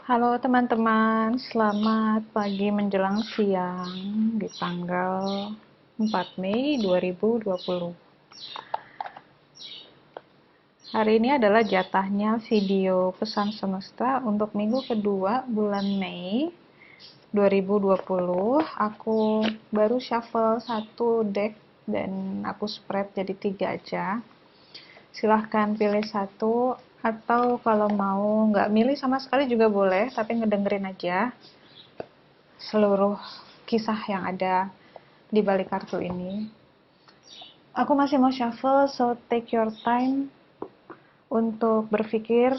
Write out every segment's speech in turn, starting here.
Halo teman-teman, selamat pagi menjelang siang di tanggal 4 Mei 2020. Hari ini adalah jatahnya video pesan semesta untuk minggu kedua bulan Mei 2020. Aku baru shuffle satu deck dan aku spread jadi 3 aja. Silahkan pilih satu, atau kalau mau nggak milih sama sekali juga boleh, tapi ngedengerin aja seluruh kisah yang ada di balik kartu ini. Aku masih mau shuffle, so take your time untuk berpikir,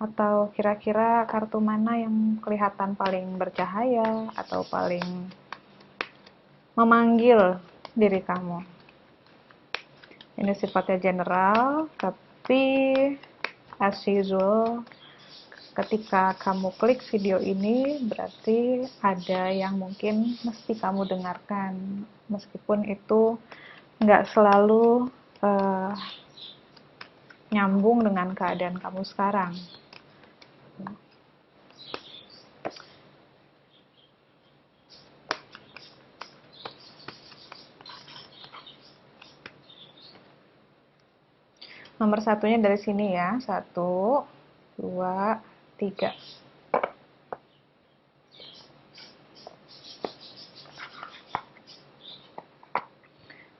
atau kira-kira kartu mana yang kelihatan paling bercahaya atau paling memanggil diri kamu. Ini sifatnya general, tapi as usual, ketika kamu klik video ini berarti ada yang mungkin mesti kamu dengarkan, meskipun itu nggak selalu uh, nyambung dengan keadaan kamu sekarang. Nomor satunya dari sini ya, 1, 2, 3.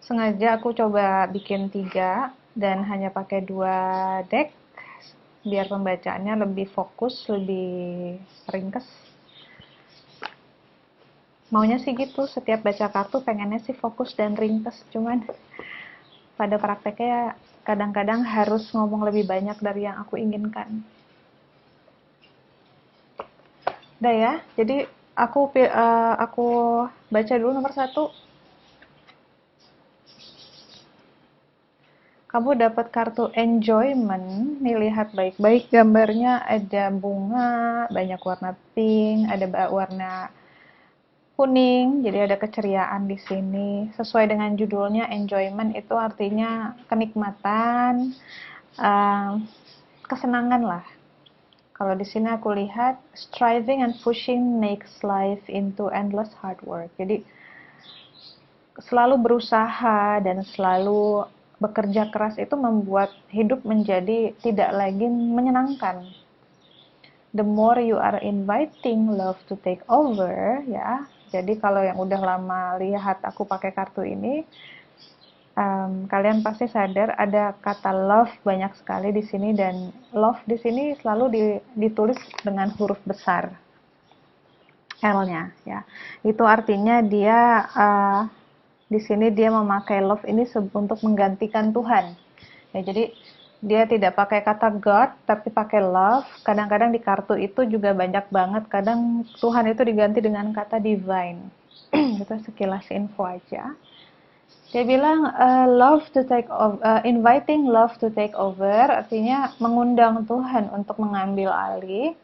Sengaja aku coba bikin 3 dan hanya pakai 2 deck biar pembacaannya lebih fokus, lebih ringkes. Maunya sih gitu, setiap baca kartu pengennya sih fokus dan ringkes, cuman pada prakteknya kadang-kadang harus ngomong lebih banyak dari yang aku inginkan. Udah ya, jadi aku baca dulu nomor 1. Kamu dapat kartu enjoyment. Nih, lihat baik-baik gambarnya, ada bunga, banyak warna pink, ada warna kuning, jadi ada keceriaan di sini. Sesuai dengan judulnya, enjoyment itu artinya kenikmatan, kesenangan lah. Kalau di sini aku lihat striving and pushing makes life into endless hard work. Jadi selalu berusaha dan selalu bekerja keras itu membuat hidup menjadi tidak lagi menyenangkan. The more you are inviting love to take over, ya. Jadi kalau yang udah lama lihat aku pakai kartu ini, kalian pasti sadar ada kata love banyak sekali di sini, dan love di sini selalu ditulis dengan huruf besar L-nya, ya. Itu artinya dia di sini dia memakai love ini untuk menggantikan Tuhan. Ya, jadi dia tidak pakai kata God, tapi pakai love. Kadang-kadang di kartu itu juga banyak banget. Kadang Tuhan itu diganti dengan kata divine. Itu sekilas info aja. Dia bilang love to take over, inviting love to take over, artinya mengundang Tuhan untuk mengambil alih.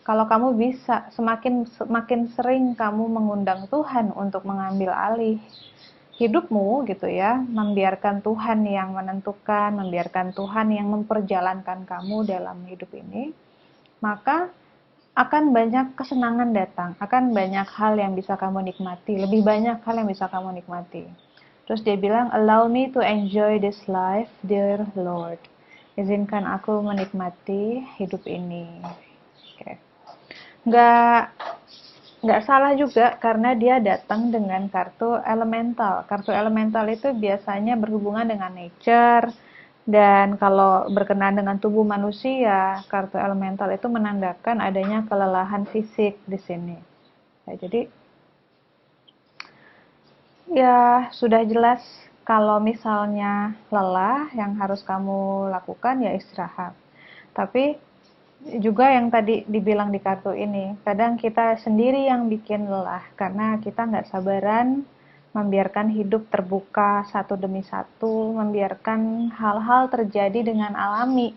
Kalau kamu bisa semakin sering kamu mengundang Tuhan untuk mengambil alih hidupmu gitu ya, membiarkan Tuhan yang menentukan, membiarkan Tuhan yang memperjalankan kamu dalam hidup ini, maka akan banyak kesenangan datang, akan banyak hal yang bisa kamu nikmati, lebih banyak hal yang bisa kamu nikmati. Terus dia bilang, allow me to enjoy this life, dear Lord. Izinkan aku menikmati hidup ini. Oke. Nggak Nggak salah juga karena dia datang dengan kartu elemental. Kartu elemental itu biasanya berhubungan dengan nature, dan kalau berkenaan dengan tubuh manusia, kartu elemental itu menandakan adanya kelelahan fisik di sini. Ya, jadi ya sudah jelas kalau misalnya lelah, yang harus kamu lakukan ya istirahat. Tapi juga yang tadi dibilang di kartu ini, kadang kita sendiri yang bikin lelah karena kita nggak sabaran membiarkan hidup terbuka satu demi satu, membiarkan hal-hal terjadi dengan alami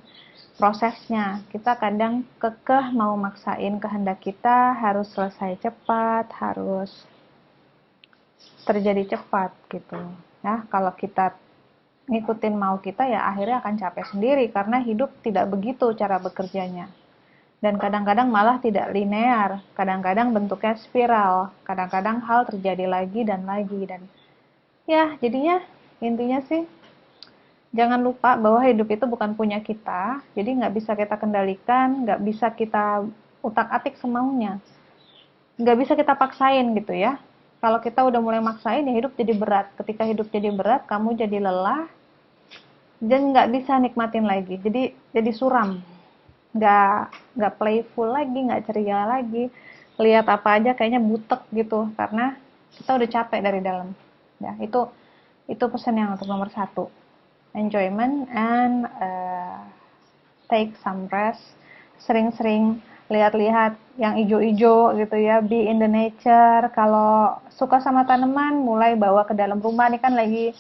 prosesnya. Kita kadang kekeh mau maksain kehendak kita harus selesai cepat, harus terjadi cepat gitu. Ya, kalau kita ngikutin mau kita ya akhirnya akan capek sendiri karena hidup tidak begitu cara bekerjanya. Dan kadang-kadang malah tidak linear, kadang-kadang bentuknya spiral, kadang-kadang hal terjadi lagi dan lagi. Dan ya, jadinya intinya sih, jangan lupa bahwa hidup itu bukan punya kita, jadi nggak bisa kita kendalikan, nggak bisa kita utak-atik semaunya, nggak bisa kita paksain gitu ya. Kalau kita udah mulai maksain, ya hidup jadi berat. Ketika hidup jadi berat, kamu jadi lelah, dan nggak bisa nikmatin lagi. Jadi suram, nggak playful lagi, nggak ceria lagi. Lihat apa aja kayaknya butek gitu, karena kita udah capek dari dalam. Ya, itu pesan yang untuk nomor satu. Enjoyment and take some rest. Sering-sering lihat-lihat yang ijo-ijo gitu ya, be in the nature. Kalau suka sama tanaman, mulai bawa ke dalam rumah. Ini kan lagi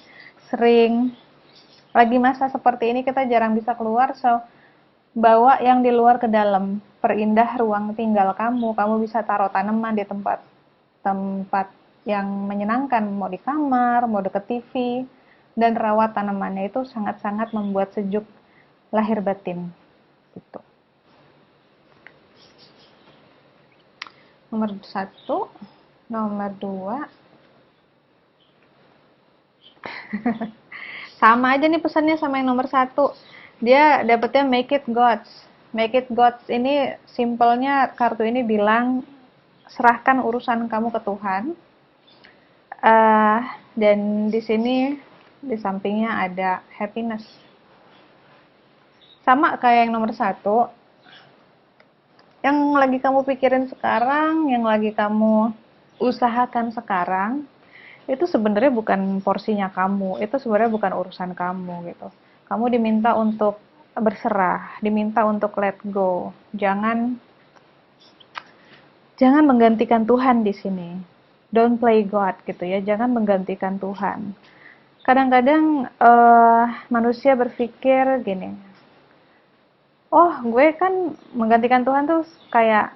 masa seperti ini, kita jarang bisa keluar, so bawa yang di luar ke dalam, perindah ruang tinggal kamu. Kamu bisa taruh tanaman di tempat yang menyenangkan, mau di kamar, mau deket TV, dan rawat tanamannya. Itu sangat-sangat membuat sejuk lahir batin gitu. Nomor satu. Nomor dua, sama aja nih pesannya sama yang nomor satu. Dia dapetnya make it God's. Make it God's ini simpelnya, kartu ini bilang serahkan urusan kamu ke Tuhan. Dan di sini di sampingnya ada happiness. Sama kayak yang nomor satu, yang lagi kamu pikirin sekarang, yang lagi kamu usahakan sekarang, itu sebenarnya bukan porsinya kamu, itu sebenarnya bukan urusan kamu gitu. Kamu diminta untuk berserah, diminta untuk let go. Jangan menggantikan Tuhan di sini. Don't play God gitu ya, jangan menggantikan Tuhan. Kadang-kadang manusia berpikir gini, oh gue kan menggantikan Tuhan tuh kayak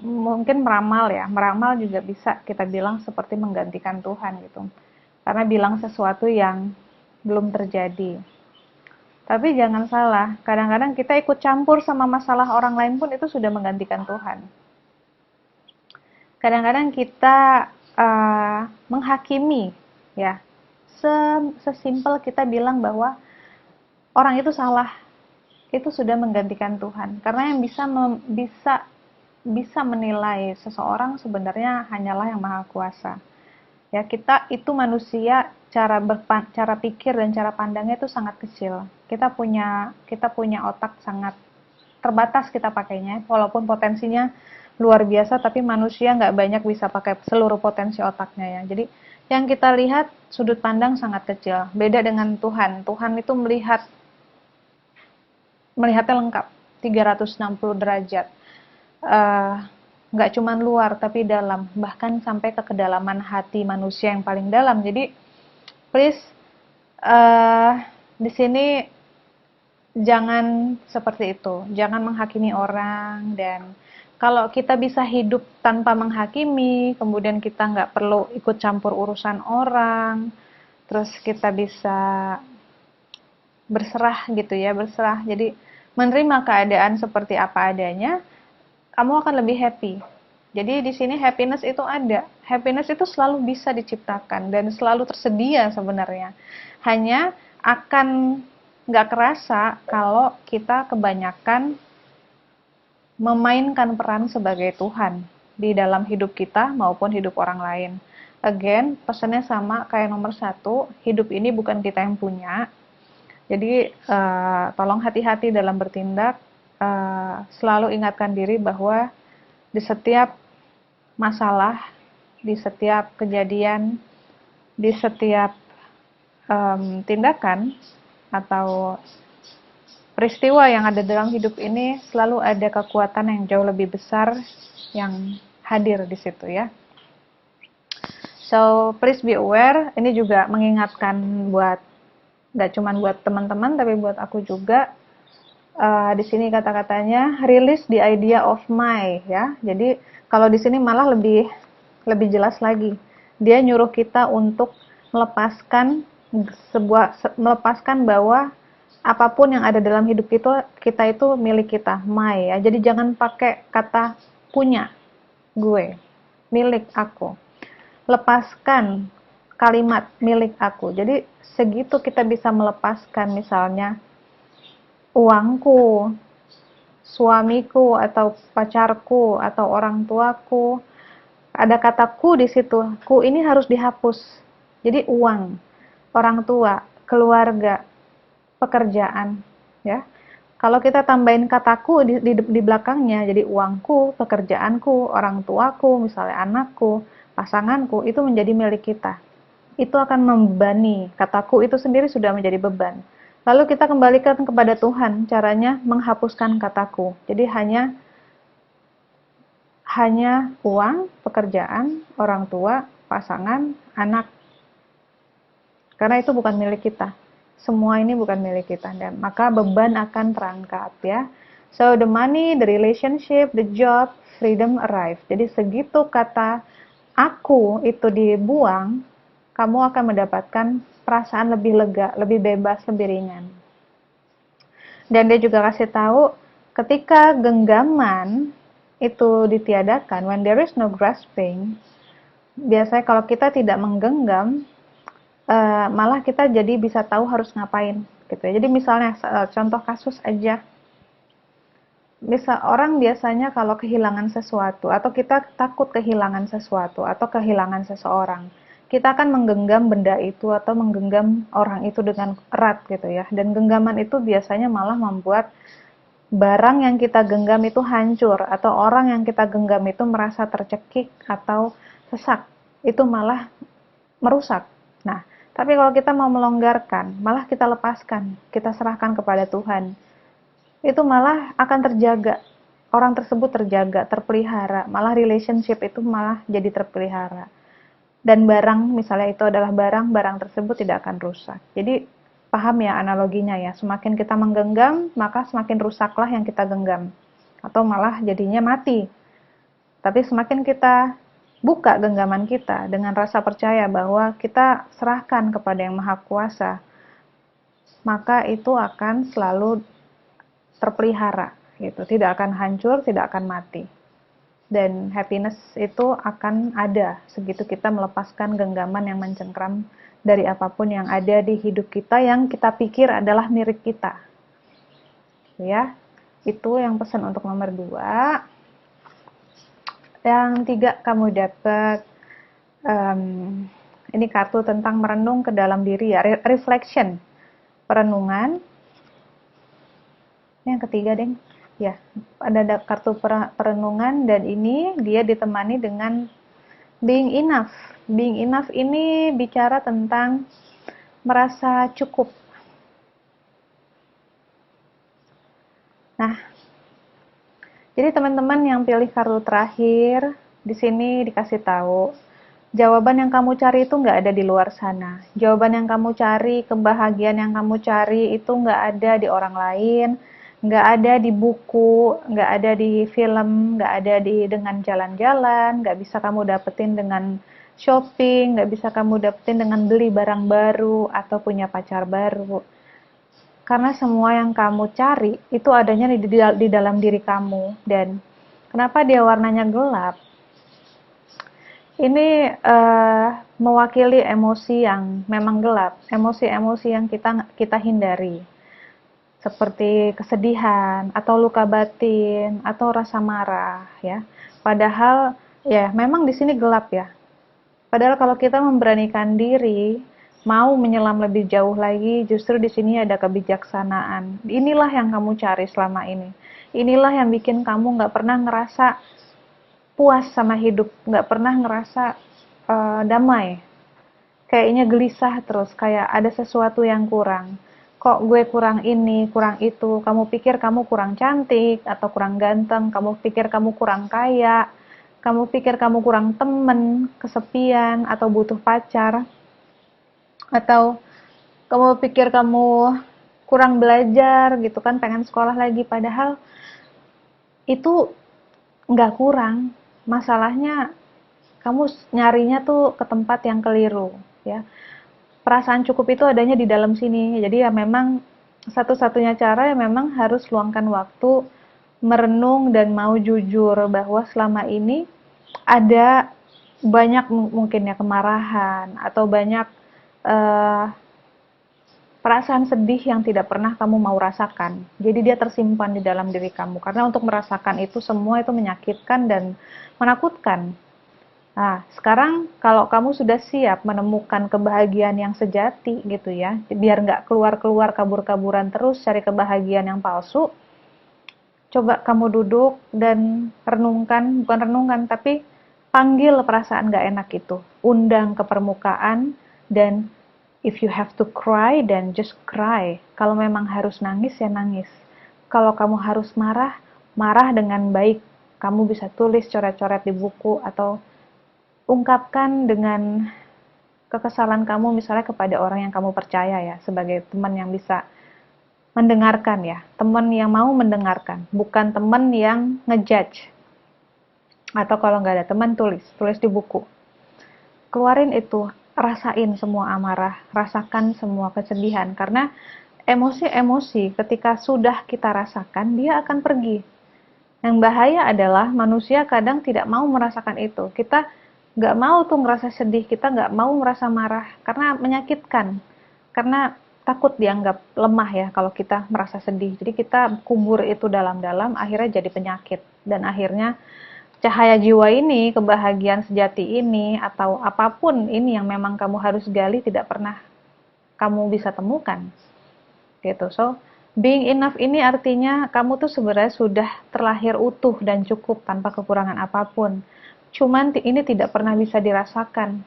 mungkin meramal ya, meramal juga bisa kita bilang seperti menggantikan Tuhan gitu, karena bilang sesuatu yang belum terjadi. Tapi jangan salah, kadang-kadang kita ikut campur sama masalah orang lain pun itu sudah menggantikan Tuhan. Kadang-kadang kita menghakimi ya, sesimpel kita bilang bahwa orang itu salah, itu sudah menggantikan Tuhan. Karena yang bisa menilai seseorang sebenarnya hanyalah Yang Maha Kuasa. Ya, kita itu manusia, cara pikir dan cara pandangnya itu sangat kecil. Kita punya otak sangat terbatas kita pakainya, walaupun potensinya luar biasa, tapi manusia nggak banyak bisa pakai seluruh potensi otaknya ya. Jadi yang kita lihat sudut pandang sangat kecil. Beda dengan Tuhan. Tuhan itu melihatnya lengkap, 360 derajat. Nggak cuma luar tapi dalam, bahkan sampai ke kedalaman hati manusia yang paling dalam. Jadi please di sini jangan seperti itu, jangan menghakimi orang. Dan kalau kita bisa hidup tanpa menghakimi, kemudian kita nggak perlu ikut campur urusan orang, terus kita bisa berserah gitu ya, berserah. Jadi menerima keadaan seperti apa adanya, kamu akan lebih happy. Jadi di sini happiness itu ada. Happiness itu selalu bisa diciptakan dan selalu tersedia sebenarnya. Hanya akan nggak kerasa kalau kita kebanyakan memainkan peran sebagai Tuhan di dalam hidup kita maupun hidup orang lain. Again, pesannya sama kayak nomor satu, hidup ini bukan kita yang punya. Jadi tolong hati-hati dalam bertindak. Selalu ingatkan diri bahwa di setiap masalah, di setiap kejadian, di setiap tindakan atau peristiwa yang ada dalam hidup ini, selalu ada kekuatan yang jauh lebih besar yang hadir di situ ya. So please be aware. Ini juga mengingatkan nggak cuma buat teman-teman tapi buat aku juga. Di sini kata-katanya release the idea of my ya. Jadi kalau di sini malah lebih jelas lagi. Dia nyuruh kita untuk melepaskan bahwa apapun yang ada dalam hidup kita itu milik kita, my ya. Jadi jangan pakai kata punya, gue, milik aku. Lepaskan kalimat milik aku. Jadi segitu kita bisa melepaskan misalnya uangku, suamiku atau pacarku atau orang tuaku. Ada kata ku di situ. Ku ini harus dihapus. Jadi uang, orang tua, keluarga, pekerjaan, ya. Kalau kita tambahin kataku di belakangnya, jadi uangku, pekerjaanku, orang tuaku, misalnya anakku, pasanganku, itu menjadi milik kita. Itu akan membebani. Kataku itu sendiri sudah menjadi beban. Lalu kita kembalikan kepada Tuhan, caranya menghapuskan kataku. Jadi hanya uang, pekerjaan, orang tua, pasangan, anak. Karena itu bukan milik kita. Semua ini bukan milik kita, dan maka beban akan terangkat ya. So the money, the relationship, the job, freedom arrive. Jadi segitu kata aku itu dibuang, kamu akan mendapatkan perasaan lebih lega, lebih bebas, lebih ringan. Dan dia juga kasih tahu ketika genggaman itu ditiadakan, when there is no grasping, biasanya kalau kita tidak menggenggam, malah kita jadi bisa tahu harus ngapain gitu ya. Jadi misalnya contoh kasus aja, misal orang biasanya kalau kehilangan sesuatu atau kita takut kehilangan sesuatu atau kehilangan seseorang, kita akan menggenggam benda itu atau menggenggam orang itu dengan erat gitu ya. Dan genggaman itu biasanya malah membuat barang yang kita genggam itu hancur atau orang yang kita genggam itu merasa tercekik atau sesak. Itu malah merusak. Nah, tapi kalau kita mau melonggarkan, malah kita lepaskan, kita serahkan kepada Tuhan, itu malah akan terjaga. Orang tersebut terjaga, terpelihara, malah relationship itu malah jadi terpelihara. Dan barang, misalnya itu adalah barang tersebut tidak akan rusak. Jadi, paham ya analoginya ya, semakin kita menggenggam, maka semakin rusaklah yang kita genggam. Atau malah jadinya mati. Tapi semakin kita buka genggaman kita dengan rasa percaya bahwa kita serahkan kepada Yang Maha Kuasa, maka itu akan selalu terpelihara gitu, tidak akan hancur, tidak akan mati. Dan happiness itu akan ada segitu kita melepaskan genggaman yang mencengkram dari apapun yang ada di hidup kita yang kita pikir adalah milik kita. Ya, itu yang pesan untuk nomor 2. Yang 3 kamu dapat ini kartu tentang merenung ke dalam diri ya, reflection, perenungan. Yang ketiga deh, ya ada kartu perenungan dan ini dia ditemani dengan being enough. Being enough ini bicara tentang merasa cukup. Nah, jadi teman-teman yang pilih kartu terakhir, di sini dikasih tahu, jawaban yang kamu cari itu nggak ada di luar sana. Jawaban yang kamu cari, kebahagiaan yang kamu cari itu nggak ada di orang lain, nggak ada di buku, nggak ada di film, nggak ada dengan jalan-jalan, nggak bisa kamu dapetin dengan shopping, nggak bisa kamu dapetin dengan beli barang baru atau punya pacar baru. Karena semua yang kamu cari itu adanya di dalam diri kamu. Dan kenapa dia warnanya gelap? Ini mewakili emosi yang memang gelap, emosi-emosi yang kita hindari, seperti kesedihan atau luka batin atau rasa marah, ya. Padahal ya memang di sini gelap ya. Padahal kalau kita memberanikan diri, mau menyelam lebih jauh lagi, justru di sini ada kebijaksanaan. Inilah yang kamu cari selama ini. Inilah yang bikin kamu nggak pernah ngerasa puas sama hidup, nggak pernah ngerasa damai. Kayaknya gelisah terus, kayak ada sesuatu yang kurang. Kok gue kurang ini, kurang itu. Kamu pikir kamu kurang cantik atau kurang ganteng, kamu pikir kamu kurang kaya, kamu pikir kamu kurang temen, kesepian, atau butuh pacar, atau kamu pikir kamu kurang belajar gitu kan, pengen sekolah lagi, padahal itu nggak kurang. Masalahnya kamu nyarinya tuh ke tempat yang keliru ya. Perasaan cukup itu adanya di dalam sini. Jadi ya memang satu-satunya cara ya memang harus luangkan waktu merenung dan mau jujur bahwa selama ini ada banyak mungkin ya kemarahan atau banyak eh, perasaan sedih yang tidak pernah kamu mau rasakan. Jadi dia tersimpan di dalam diri kamu. Karena untuk merasakan itu semua itu menyakitkan dan menakutkan. Nah, sekarang kalau kamu sudah siap menemukan kebahagiaan yang sejati gitu ya, biar nggak keluar-keluar kabur-kaburan terus cari kebahagiaan yang palsu, coba kamu duduk dan renungkan, bukan renungkan, tapi panggil perasaan nggak enak itu. Undang ke permukaan dan if you have to cry, then just cry. Kalau memang harus nangis, ya nangis. Kalau kamu harus marah, marah dengan baik. Kamu bisa tulis coret-coret di buku atau ungkapkan dengan kekesalan kamu misalnya kepada orang yang kamu percaya ya, sebagai teman yang bisa mendengarkan ya, teman yang mau mendengarkan, bukan teman yang ngejudge. Atau kalau nggak ada teman, tulis di buku. Keluarin itu, rasain semua amarah, rasakan semua kesedihan, karena emosi-emosi ketika sudah kita rasakan, dia akan pergi. Yang bahaya adalah manusia kadang tidak mau merasakan itu. Kita nggak mau tuh ngerasa sedih, kita nggak mau merasa marah, karena menyakitkan. Karena takut dianggap lemah ya kalau kita merasa sedih. Jadi kita kubur itu dalam-dalam, akhirnya jadi penyakit. Dan akhirnya cahaya jiwa ini, kebahagiaan sejati ini, atau apapun ini yang memang kamu harus gali, tidak pernah kamu bisa temukan. Gitu. So, being enough ini artinya kamu tuh sebenarnya sudah terlahir utuh dan cukup tanpa kekurangan apapun. Cuman ini tidak pernah bisa dirasakan.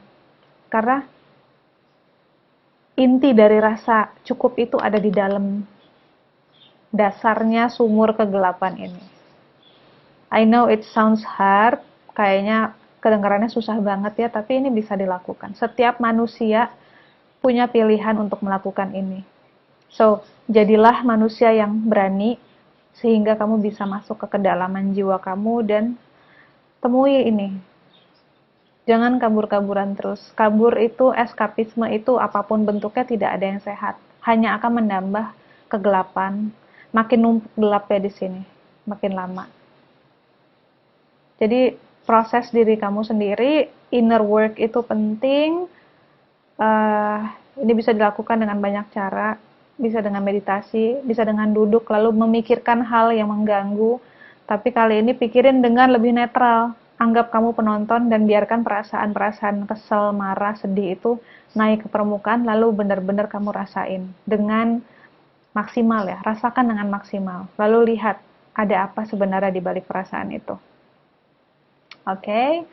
Karena inti dari rasa cukup itu ada di dalam dasarnya sumur kegelapan ini. I know it sounds hard, kayaknya kedengarannya susah banget ya, tapi ini bisa dilakukan. Setiap manusia punya pilihan untuk melakukan ini. So, jadilah manusia yang berani, sehingga kamu bisa masuk ke kedalaman jiwa kamu dan temui ini. Jangan kabur-kaburan terus. Kabur itu, eskapisme itu, apapun bentuknya tidak ada yang sehat. Hanya akan menambah kegelapan. Makin numpuk gelapnya di sini, makin lama. Jadi proses diri kamu sendiri, inner work itu penting. Ini bisa dilakukan dengan banyak cara, bisa dengan meditasi, bisa dengan duduk lalu memikirkan hal yang mengganggu. Tapi kali ini pikirin dengan lebih netral. Anggap kamu penonton dan biarkan perasaan-perasaan kesel, marah, sedih itu naik ke permukaan, lalu benar-benar kamu rasain dengan maksimal ya, rasakan dengan maksimal. Lalu lihat ada apa sebenarnya di balik perasaan itu. Oke,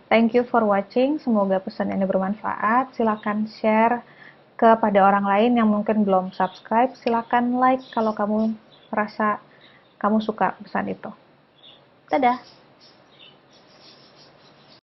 thank you for watching. Semoga pesan ini bermanfaat. Silakan share kepada orang lain yang mungkin belum subscribe. Silakan like kalau kamu merasa kamu suka pesan itu. Dadah!